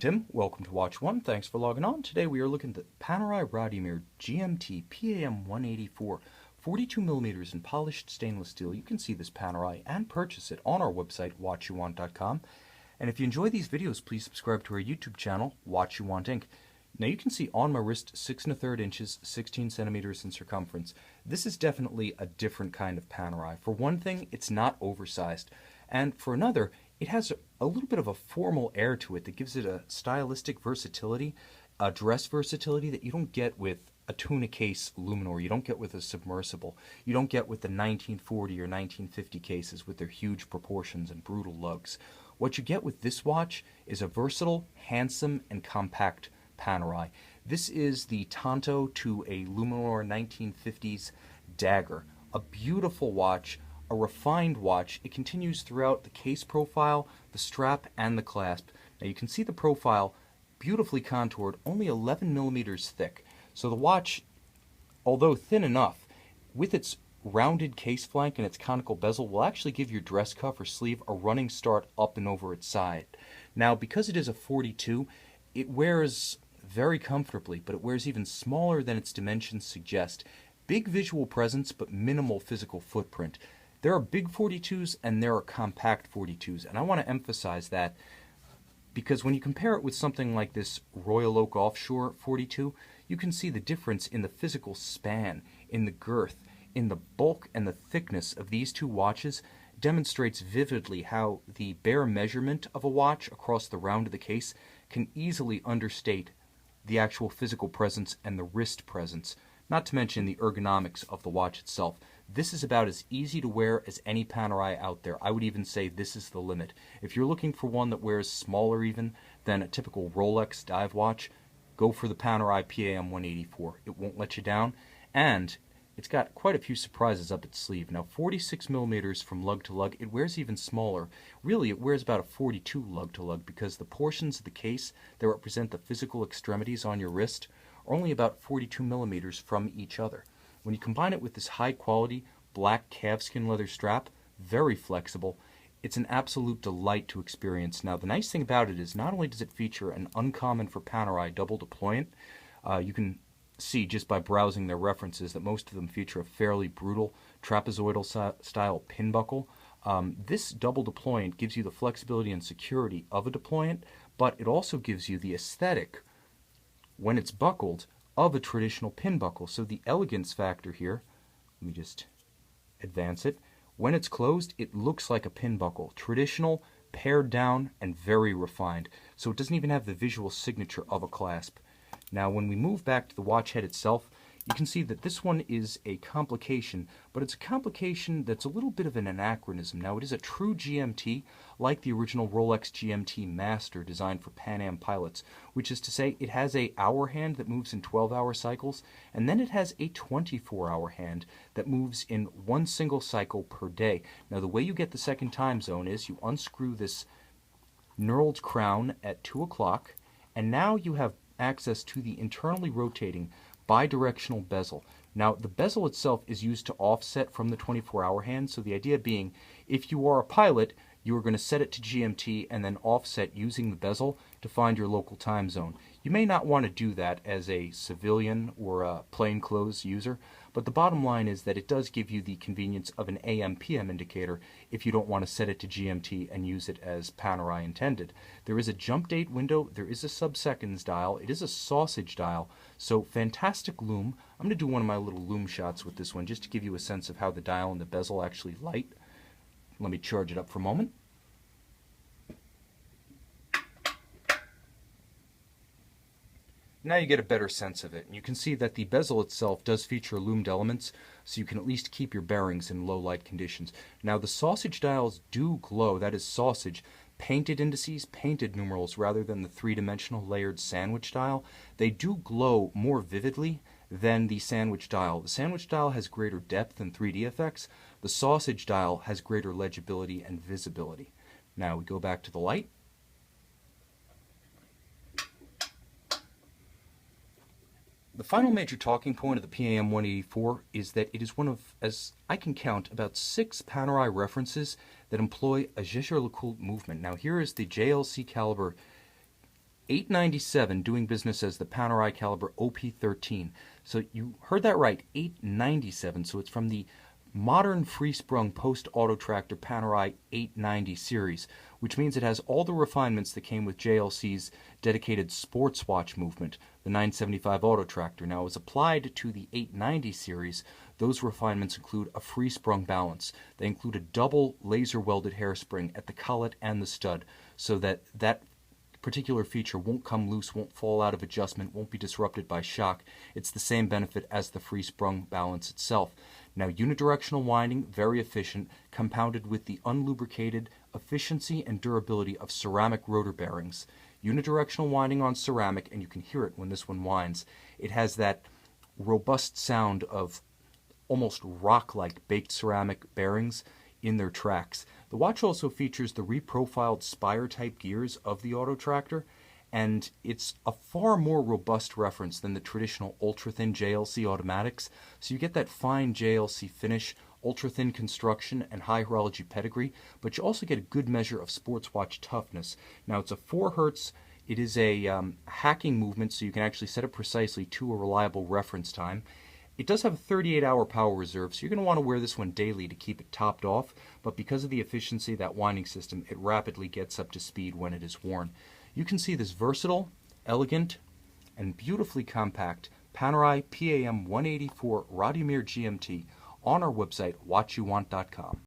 Tim. Welcome to Watch 1. Thanks for logging on. Today we are looking at the Panerai Radiomir GMT-PAM 184, 42mm in polished stainless steel. You can see this Panerai and purchase it on our website, watchyouwant.com. And if you enjoy these videos, please subscribe to our YouTube channel, Watch You Want Inc. Now you can see on my wrist 6 1/3 inches, 16 centimeters in circumference. This is definitely a different kind of Panerai. For one thing, it's not oversized. And for another, it has a little bit of a formal air to it that gives it a stylistic versatility, a dress versatility that you don't get with a tuna case Luminor, you don't get with a submersible, you don't get with the 1940 or 1950 cases with their huge proportions and brutal lugs. What you get with this watch is a versatile, handsome, and compact Panerai. This is the Tanto to a Luminor 1950s dagger. A beautiful watch, a refined watch. It continues throughout the case profile, the strap, and the clasp. Now you can see the profile beautifully contoured, only 11mm thick. So the watch, although thin enough, with its rounded case flank and its conical bezel, will actually give your dress cuff or sleeve a running start up and over its side. Now because it is a 42, it wears very comfortably, but it wears even smaller than its dimensions suggest. Big visual presence, but minimal physical footprint. There are big 42s and there are compact 42s, and I want to emphasize that because when you compare it with something like this Royal Oak Offshore 42, you can see the difference in the physical span, in the girth, in the bulk and the thickness of these two watches. Demonstrates vividly how the bare measurement of a watch across the round of the case can easily understate the actual physical presence and the wrist presence, not to mention the ergonomics of the watch itself. This is about as easy to wear as any Panerai out there. I would even say this is the limit. If you're looking for one that wears smaller even than a typical Rolex dive watch, go for the Panerai PAM 184. It won't let you down, and it's got quite a few surprises up its sleeve. Now 46mm from lug to lug, it wears even smaller. Really, it wears about a 42 lug to lug because the portions of the case that represent the physical extremities on your wrist are only about 42mm from each other. When you combine it with this high quality black calfskin leather strap, very flexible, it's an absolute delight to experience. Now the nice thing about it is not only does it feature an uncommon for Panerai double deployant, you can see just by browsing their references that most of them feature a fairly brutal trapezoidal style pin buckle. This double deployant gives you the flexibility and security of a deployant, but it also gives you the aesthetic, when it's buckled, of a traditional pin buckle. So the elegance factor here, let me just advance it, when it's closed it looks like a pin buckle. Traditional, pared down, and very refined. So it doesn't even have the visual signature of a clasp. Now when we move back to the watch head itself, you can see that this one is a complication, but it's a complication that's a little bit of an anachronism. Now it is a true GMT, like the original Rolex GMT-Master designed for Pan Am pilots, which is to say it has a hour hand that moves in 12-hour cycles, and then it has a 24-hour hand that moves in one single cycle per day. Now the way you get the second time zone is you unscrew this knurled crown at 2 o'clock, and now you have access to the internally rotating bidirectional bezel. Now the bezel itself is used to offset from the 24-hour hand, so the idea being if you are a pilot, you are going to set it to GMT and then offset using the bezel to find your local time zone. You may not want to do that as a civilian or a plainclothes user, but the bottom line is that it does give you the convenience of an AM/PM indicator if you don't want to set it to GMT and use it as Panerai intended. There is a jump date window, there is a sub-seconds dial, it is a sausage dial, so fantastic lume. I'm going to do one of my little lume shots with this one just to give you a sense of how the dial and the bezel actually light. Let me charge it up for a moment. Now you get a better sense of it. You can see that the bezel itself does feature lumed elements, so you can at least keep your bearings in low light conditions. Now the sausage dials do glow, that is sausage, painted indices, painted numerals, rather than the three-dimensional layered sandwich dial. They do glow more vividly than the sandwich dial. The sandwich dial has greater depth and 3D effects. The sausage dial has greater legibility and visibility. Now we go back to the light. The final major talking point of the PAM 184 is that it is one of, as I can count, about 6 Panerai references that employ a Jaeger-LeCoultre movement. Now here is the JLC caliber $897, doing business as the Panerai caliber OP13. So you heard that right, $897. So it's from the modern free-sprung post-auto tractor Panerai 890 series, which means it has all the refinements that came with JLC's dedicated sports watch movement, the 975 auto tractor. Now, as applied to the 890 series, those refinements include a free-sprung balance. They include a double laser-welded hairspring at the collet and the stud, so that particular feature won't come loose, won't fall out of adjustment, won't be disrupted by shock. It's the same benefit as the free-sprung balance itself. Now, unidirectional winding, very efficient, compounded with the unlubricated efficiency and durability of ceramic rotor bearings. Unidirectional winding on ceramic, and you can hear it when this one winds. It has that robust sound of almost rock-like baked ceramic bearings in their tracks. The watch also features the reprofiled spire-type gears of the auto tractor, and it's a far more robust reference than the traditional ultra-thin JLC automatics, so you get that fine JLC finish, ultra-thin construction, and high horology pedigree, but you also get a good measure of sports watch toughness. Now, it's a 4 hertz. It is a hacking movement, so you can actually set it precisely to a reliable reference time. It does have a 38-hour power reserve, so you're going to want to wear this one daily to keep it topped off, but because of the efficiency of that winding system, it rapidly gets up to speed when it is worn. You can see this versatile, elegant, and beautifully compact Panerai PAM 184 Radiomir GMT on our website, watchyouwant.com.